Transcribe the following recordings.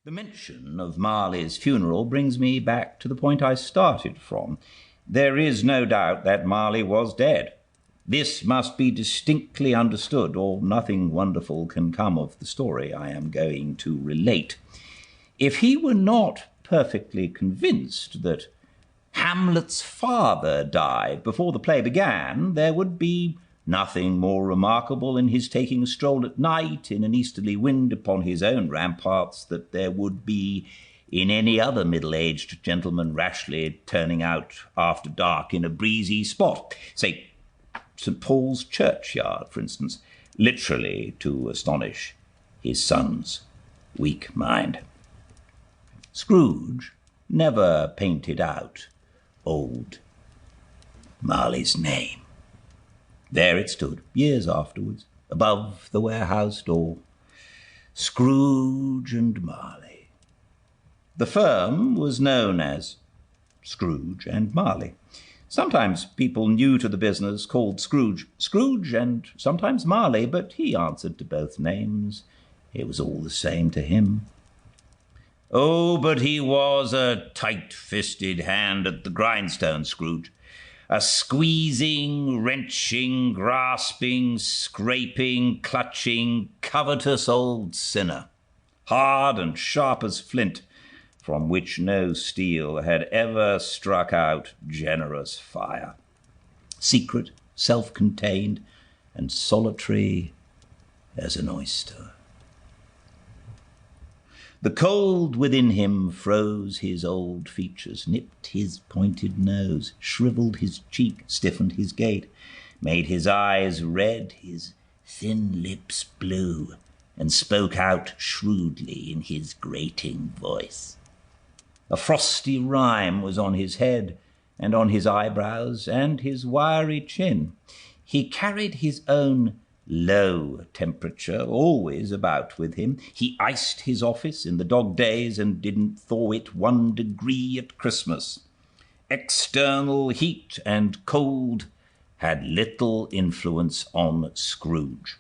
The mention of Marley's funeral brings me back to the point I started from. There is no doubt that Marley was dead. This must be distinctly understood, or nothing wonderful can come of the story I am going to relate. If he were not perfectly convinced that Hamlet's father died before the play began, there would be nothing more remarkable in his taking a stroll at night in an easterly wind upon his own ramparts than there would be in any other middle-aged gentleman rashly turning out after dark in a breezy spot, say St. Paul's churchyard, for instance, literally to astonish his son's weak mind. Scrooge never painted out old Marley's name. There it stood, years afterwards, above the warehouse door. Scrooge and Marley. The firm was known as Scrooge and Marley. Sometimes people new to the business called Scrooge Scrooge and sometimes Marley, but he answered to both names. It was all the same to him. Oh, but he was a tight-fisted hand at the grindstone, Scrooge. A squeezing, wrenching, grasping, scraping, clutching, covetous old sinner, hard and sharp as flint, from which no steel had ever struck out generous fire. Secret, self-contained, and solitary as an oyster. The cold within him froze his old features, nipped his pointed nose, shriveled his cheek, stiffened his gait, made his eyes red, his thin lips blue, and spoke out shrewdly in his grating voice. A frosty rime was on his head, and on his eyebrows, and his wiry chin. He carried his own low temperature always about with him. He iced his office in the dog days and didn't thaw it 1 degree at Christmas. External heat and cold had little influence on Scrooge.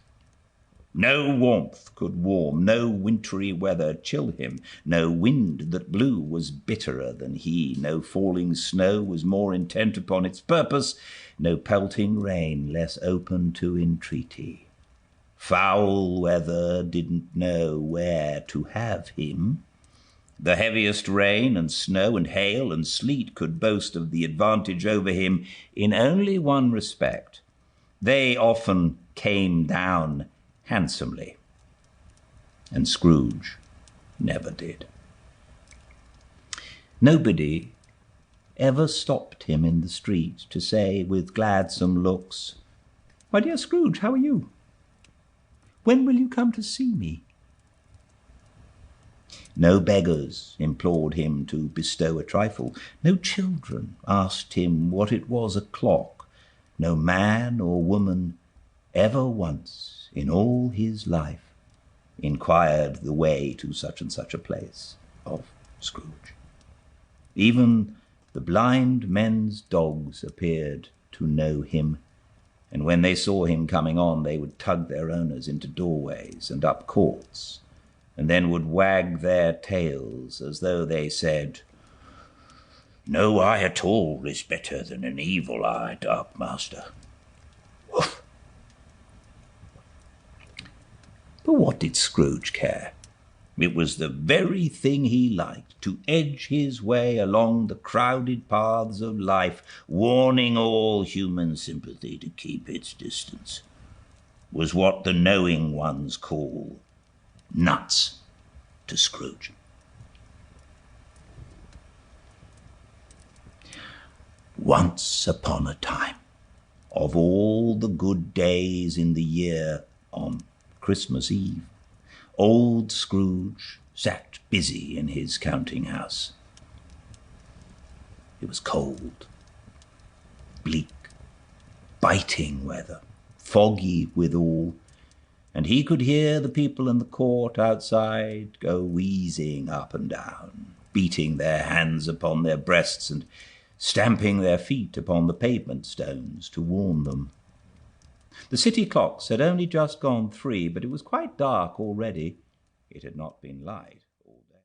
No warmth could warm, no wintry weather chill him, no wind that blew was bitterer than he, no falling snow was more intent upon its purpose, no pelting rain less open to entreaty. Foul weather didn't know where to have him. The heaviest rain and snow and hail and sleet could boast of the advantage over him in only one respect. They often came down handsomely, and Scrooge never did. Nobody ever stopped him in the street to say with gladsome looks, "My dear Scrooge, how are you? When will you come to see me?" No beggars implored him to bestow a trifle. No children asked him what it was o'clock. No man or woman ever once in all his life inquired the way to such and such a place of Scrooge. Even the blind men's dogs appeared to know him, and when they saw him coming on, they would tug their owners into doorways and up courts, and then would wag their tails as though they said, "No eye at all is better than an evil eye, dark master." Woof. But what did Scrooge care? It was the very thing he liked, to edge his way along the crowded paths of life, warning all human sympathy to keep its distance, was what the knowing ones call nuts to Scrooge. Once upon a time, of all the good days in the year, on Christmas Eve, old Scrooge sat busy in his counting-house. It was cold, bleak, biting weather, foggy withal, and he could hear the people in the court outside go wheezing up and down, beating their hands upon their breasts and stamping their feet upon the pavement stones to warm them. The city clocks had only just gone 3, but it was quite dark already. It had not been light.